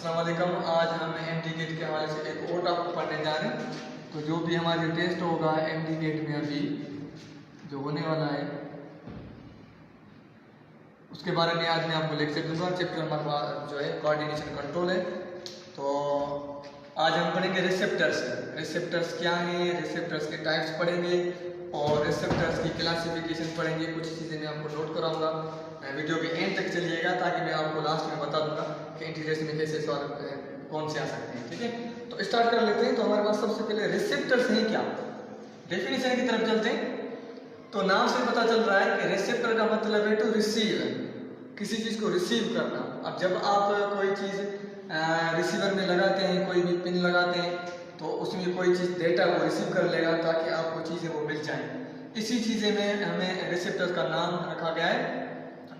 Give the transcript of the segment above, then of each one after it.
अस्सलाम वालेकुम। आज हम एमडी गेट के हवाले से एक और टॉपिक पढ़ने जा रहे हैं। तो जो भी हमारे टेस्ट होगा एमडी गेट में अभी जो होने वाला है उसके बारे में आज मैं आपको लेक्चर दूंगा। चैप्टर हमारे पास जो है कोऑर्डिनेशन कंट्रोल है। तो आज हम पढ़ेंगे रिसेप्टर्स। रिसेप्टर्स क्या हैं, रिसेप्टर्स के टाइप्स पढ़ेंगे और रिसेप्टर्स की क्लासिफिकेशन पढ़ेंगे। कुछ चीज़ें मैं आपको नोट कराऊंगा। वीडियो के एंड तक चलिएगा ताकि मैं आपको लास्ट में बता दूंगा कि इंटीग्रेशन में कैसे सवाल कौन से आ सकते हैं। ठीक है, तो स्टार्ट कर लेते हैं। तो हमारे पास सबसे पहले रिसेप्टर्स हैं क्या, डेफिनेशन की तरफ चलते हैं। तो नाम से पता चल रहा है कि रिसेप्टर का मतलब है टू रिसीव, किसी चीज़ को रिसीव करना। अब जब आप कोई चीज़ रिसीवर में लगाते हैं, कोई भी पिन लगाते हैं, तो उसमें कोई चीज़ डेटा को रिसीव कर लेगा ताकि आपको चीज़ें वो मिल जाएं। इसी चीज़ें में हमें रिसेप्टर का नाम रखा गया है।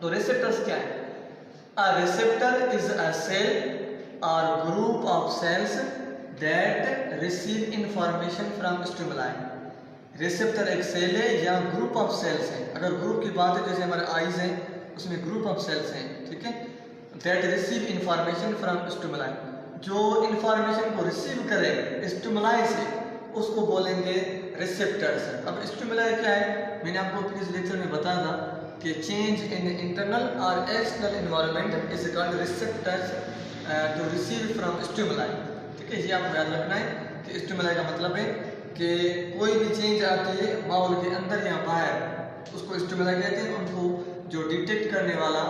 तो रिसेप्टर्स क्या है? A receptor is a cell और group of cells that receive information from stimuli. Receptor एक सेल है या ग्रुप ऑफ सेल्स है। अगर ग्रुप की बात है, जैसे हमारे आईज हैं, उसमें ग्रुप ऑफ सेल्स हैं, ठीक है, that receive information from stimuli, जो इंफॉर्मेशन को रिसीव करे स्टिमुलाई से, उसको बोलेंगे रिसेप्टर्स। अब स्टिमुलाई क्या है, मैंने आपको प्रीवियस लेक्चर में बताया था कि चेंज इन इंटरनल और external environment is called receptors to receive from stimuli. ठीक है, ये आपको याद रखना है कि स्टिमुलाई का मतलब है कि कोई भी चेंज आती है माहौल के अंदर या बाहर, उसको स्टिमुलाई कहते हैं। उनको जो डिटेक्ट करने वाला,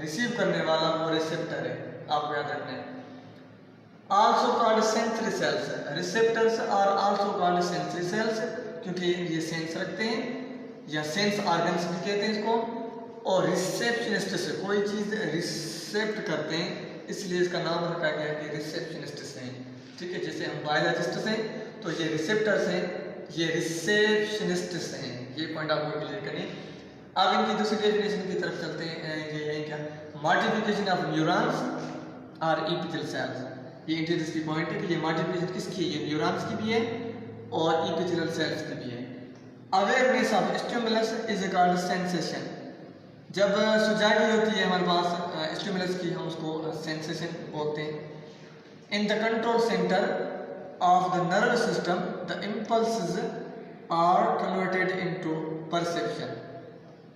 रिसीव करने वाला वो रिसेप्टर है, आपको याद रखना है। Also called sensory cells, receptors are also called sensory cells, क्योंकि ये सेंस रखते हैं या सेंस ऑर्गन्स भी कहते हैं इसको। और रिसेप्शनिस्ट से कोई चीज़ रिसेप्ट करते हैं, इसलिए इसका नाम रखा गया कि रिसेप्शनिस्ट हैं। ठीक है, जैसे हम बायोलॉजिस्ट हैं तो ये रिसेप्टर्स हैं, ये रिसेप्शनिस्ट हैं। ये पॉइंट आपको क्लियर करिए। अब इनकी दूसरी डेफिनेशन की तरफ चलते हैं। ये है क्या, मल्टीप्लिकेशन ऑफ न्यूरॉन्स और इपिथेलियल सेल्स। ये इंटरेस्ट की पॉइंट है कि ये मल्टीप्लिकेशन किसकी है, ये न्यूरॉन्स की भी है और इपिथेलियल सेल्स की भी है। Awareness of stimulus is called sensation. जब सुजागी होती है हमारे पास स्टिमुलस की, हम उसको सेंसेशन बोलते हैं। In the control centre of the nerve system the impulses are converted into perception.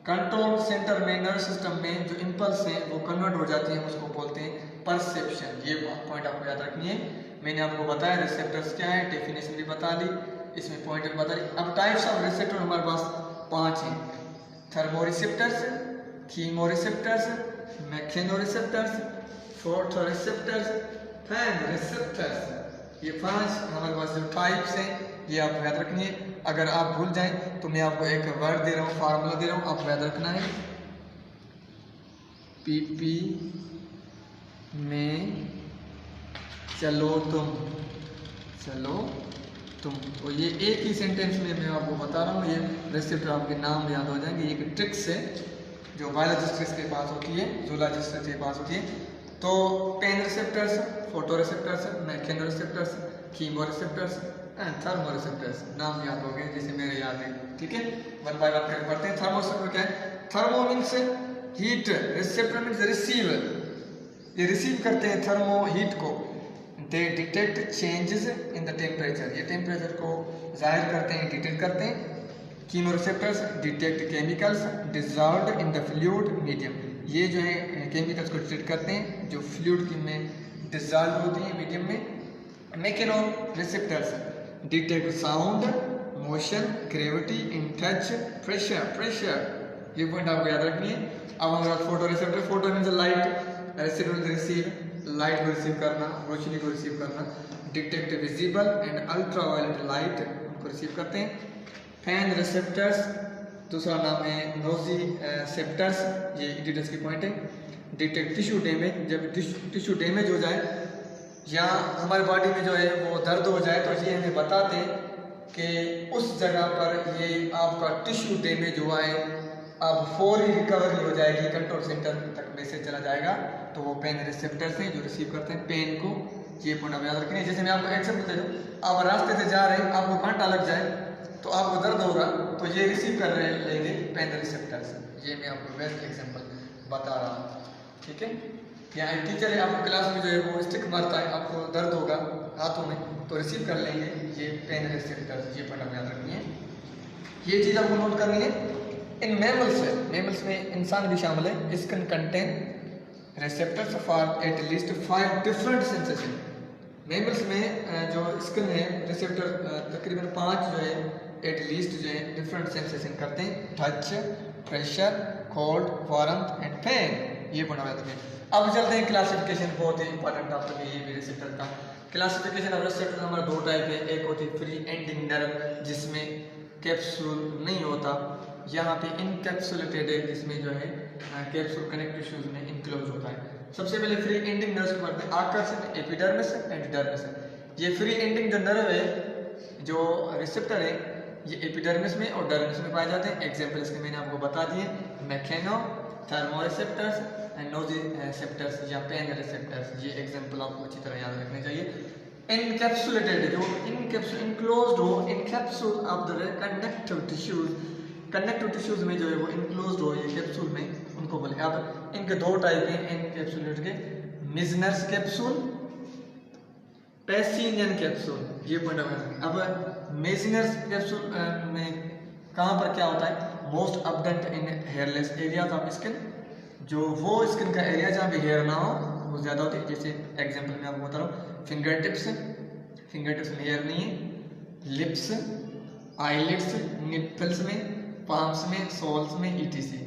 Control centre में, नर्व सिस्टम में जो इम्पल्स हैं वो कन्वर्ट हो जाती हैं, उसको बोलते हैं परसेप्शन। ये पॉइंट आपको याद रखनी है। मैंने आपको बताया रिसेप्टर्स क्या है, डेफिनेशन भी बता दी, इसमें पॉइंट बता दी। अब टाइप्स ऑफ रिसेप्टर हमारे पास 5 हैं। Thermoreceptors, chemoreceptors, mechanoreceptors, photoreceptors, pain receptors. ये 5 हमारे पास जो टाइप्स हैं, ये आपको याद रखनी है। अगर आप भूल जाएं तो मैं आपको एक वर्ड दे रहा हूँ, फार्मूला दे रहा हूँ, आपको याद रखना है। पीपी में चलो तुम, चलो तुम। तो ये एक ही सेंटेंस में मैं आपको बता रहा हूँ। ये रिसेप्टर आपके नाम याद हो जाएंगे। ये एक ट्रिक्स है जो बायोलॉजिस्ट के पास होती है, जूलॉजिस्ट के पास होती है। तो pen receptors, photo receptors, mechano receptors, chemo receptors and thermo receptors. नाम याद हो गए जैसे मेरे याद है। ठीक है, वन बाय वन करके पढ़ते हैं। थर्मो रिसेप्टर क्या है? Thermo means heat, receptor means receive. ये रिसीव करते हैं थर्मो हीट को। दे detect changes in the temperature, ये टेम्परेचर को जाहिर करते हैं, डिटेक्ट करते हैं। Chemo receptors detect chemicals dissolved in the fluid medium, ये जो है केमिकल्स को डिटेक्ट करते हैं जो फ्लूइड में डिजॉल्व होती हैं मीडियम में। Mechano receptors detect sound, motion, gravity in touch, pressure. ये पॉइंट आपको याद रखनी है। अब हमारे पास photo receptor, photo means light, receptor receive, light को रिसीव करना, रोशनी को रिसीव करना। Detect visible and ultraviolet light, उनको रिसीव करते हैं। फैन रिसेप्टर्स, दूसरा नाम है नोज़िसेप्टर्स, ये डिटेल्स की पॉइंट है। डिटेक्ट टिश्यू डैमेज, जब टिश्यू डैमेज हो जाए या हमारे बॉडी में जो है वो दर्द हो जाए तो ये हमें बताते हैं कि उस जगह पर ये आपका टिश्यू डैमेज हुआ है, अब फौरी रिकवरी हो जाएगी, कंट्रोल सेंटर तक मैसेज चला जाएगा। तो वो पेन रिसेप्टर्स हैं जो रिसीव करते हैं पेन को। ये पॉइंट आप याद रखें। जैसे मैं आपको एग्जाम्पल दे दूँ, आप रास्ते से जा रहे हैं, आपको कांटा लग जाए तो आपको दर्द होगा, तो ये रिसीव कर रहे लेंगे पेन रिसेप्टर्स। ये मैं आपको बेस्ट एग्जाम्पल बता रहा हूँ। ठीक है, या एक टीचर है आपको क्लास में जो है वो स्टिक मारता है, आपको दर्द होगा हाथों में, तो रिसीव कर लेंगे ये पेन रिसेप्टर्स, ये पॉइंट आप याद रखनी है, ये चीज़ आपको नोट करनी है। इन मैमल्स में इंसान भी शामिल है, skin contain receptors for at least 5 different sensation. Mammals में जो स्किन है रिसेप्टर तकरीबन 5 जो है एट लीस्ट जो है डिफरेंट सेंसेशन करते हैं, touch, pressure, cold, warmth and pain, ये पढ़ा हुआ है। अब चलते हैं क्लासिफिकेशन, बहुत ही इंपॉर्टेंट टॉपिक है ये भी रिसेप्टर का। क्लासिफिकेशन ऑफ रिसेप्टर हमारा 2 टाइप है, एक होती है फ्री एंडिंग नर्व जिसमें कैप्सूल नहीं होता, यहाँ पे इनकैप्सुलेटेड है जिसमें जो है कैप्सूल कनेक्टिव टिश्यूज में इनक्लोज होता है। सबसे पहले फ्री एंडिंग नर्व को पढ़ते हैं, आकर्षण, एपिडर्मिस एंड डर्मिस। ये फ्री एंडिंग जो नर्व है, जो रिसेप्टर है, ये एपिडर्मिस में और डर्मिस में पाए जाते हैं। एग्जाम्पल इसके मैंने आपको बता दिए, मैकेनो, थर्मोरिसेप्टर्स एंड नोजिसेप्टर्स या पेन रिसेप्टर्स, ये एग्जाम्पल आपको अच्छी तरह याद रखने चाहिए। इनकैप्सुलेटेड जो इनक्लोज्ड हो, इनकैप्सूल ऑफ द कनेक्टिव टिश्यूज में जो है वो इनक्लोज्ड हो ये कैप्सूल में, उनको बोले। अब इनके 2 टाइप हैं इनकैप्सुलेटेड के, मिजनर्स कैप्सूल, पैसिनियन कैप्सूल, ये पॉइंट है। अब मेजनर्स कैप्सूल में कहाँ पर क्या होता है, most abundant in hairless areas of skin, जो वो स्किन का एरिया जहाँ पे हेयर ना हो वो ज़्यादा होती है। जैसे एग्जांपल मैं आपको बता रहा हूँ, फिंगर टिप्स में हेयर नहीं है, लिप्स, आईलिड्स, निपल्स में, पाम्स में, सोल्स में, ईटीसी।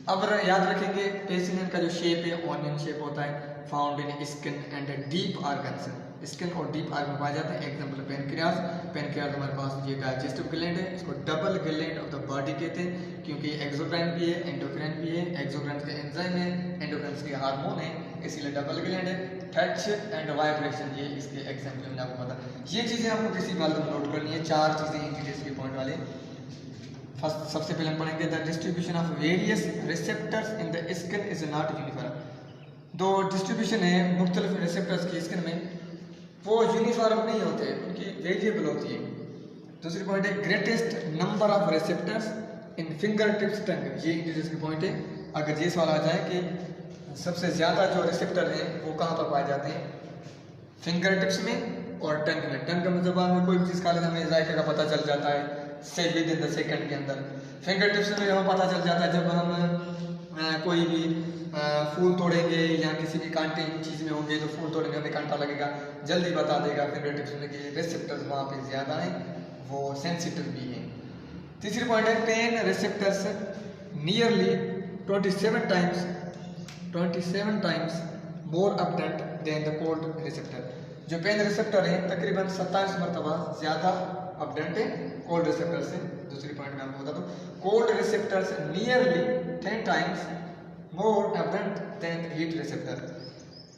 अब याद रखेंगे पेसिनियन का जो शेप है ऑनियन शेप होता है, found in skin and deep organs, skin और डीप ऑर्गन पाए जाते हैं। एग्जांपल पेनक्रियाज हमारे पास ये डाइजेस्टिव ग्लैंड है, इसको double gland of the body कहते हैं क्योंकि एक्सोक्राइन भी है, एंडोक्राइन भी है। एक्सोक्राइन के एंजाइम है, एंडोक्राइन के हार्मोन है, इसीलिए डबल ग्लैंड है। टच एंड वाइब्रेशन, ये इसके एग्जांपल मैंने आपको बता, ये चीज़ें आपको किसी बात में नोट करनी है। 4 चीज़ें इंटीरियर्स के पॉइंट वाले। फर्स्ट सबसे पहले हम पढ़ेंगे the distribution of various receptors in the skin is not uniform. जो डिस्ट्रीब्यूशन है मुख्तलिफ रिसेप्टर्स की स्किन में, वो यूनिफॉर्म नहीं होते, उनकी वेरिएबल होती है। दूसरी पॉइंट है greatest number of receptors in finger tips tongue, ये इंटीरियर्स की पॉइंट है। अगर ये सवाल आ जाए कि सबसे ज़्यादा जो रिसेप्टर हैं वो कहाँ पर पाए जाते हैं, फिंगर टिप्स में और टंग में। टंग में जबान में कोई भी चीज़ खा लेना हमें जायके का पता चल जाता है विद इन द सेकंड के अंदर। फिंगर टिप्स में हमें पता चल जाता है जब हम कोई भी फूल तोड़ेंगे या किसी भी कांटे चीज़ में होंगे तो फूल तोड़ेंगे हमें कांटा लगेगा, जल्दी बता देगा फिंगर टिप्स में कि रिसेप्टर्स वहाँ पे ज़्यादा हैं, वो सेंसिटिव भी हैं। तीसरी पॉइंट है pain receptors nearly 27 times more abundant than the cold receptor. जो पेन रिसेप्टर है तकरीबन 27 मरतबा ज़्यादा अपडेंट है कोल्ड रिसेप्टर से। दूसरी पॉइंट मैं आपको बता दूं, cold receptors nearly 10 times more abundant than heat receptor.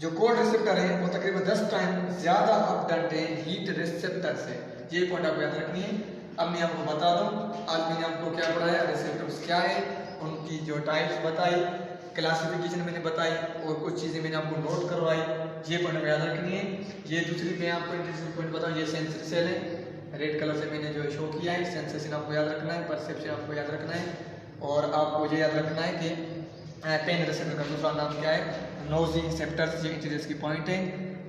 जो कोल्ड रिसेप्टर है वो तकरीबन 10 टाइम ज़्यादा अपडेंट है हीट रिसेप्टर से। ये पॉइंट आपको याद रखनी है। अब मैं आपको बता दूं, आज मैंने आपको क्या पढ़ाया, रिसेप्टर्स क्या है, उनकी जो टाइप्स बताई, क्लासिफिकेशन मैंने बताई और कुछ चीज़ें मैंने आपको नोट करवाई, ये पॉइंट याद रखनी है। ये दूसरी मैं आपको इंटरेस्टिंग पॉइंट बताऊँ, ये सेंसरी सेल है, रेड कलर से मैंने जो शो किया है। सेंसेशन आपको याद रखना है, परसेप्शन आपको याद रखना है, और आपको ये याद रखना है कि पेन रिसेप्टर का दूसरा नाम क्या है, नोजिसेप्टर्स, ये इंटीरियर्स की पॉइंट है।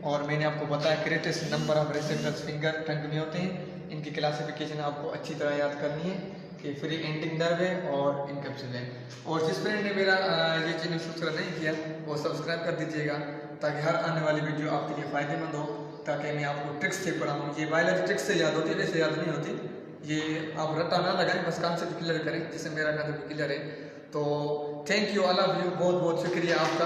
और मैंने आपको बताया greatest number of receptors finger tongue में होते हैं। इनकी क्लासिफिकेशन आपको अच्छी तरह याद करनी है कि फ्री एंडिंग नर्व है और इनकैप्सुल है। और जिस फ्रेंड ने मेरा ये चैनल सब्सक्राइब नहीं किया वो सब्सक्राइब कर दीजिएगा ताकि हर आने वाली वीडियो आपके लिए फ़ायदेमंद हो, ताकि मैं आपको ट्रिक्स से पढ़ाऊँ। ये बायोलॉजी ट्रिक्स से याद होती है, वैसे याद नहीं होती। ये आप रट्टा ना लगाएं, बस कॉन्सेप्ट क्लियर करें, जिससे मेरा कॉन्सेप्ट क्लियर है। तो thank you, I love you, बहुत बहुत शुक्रिया आपका।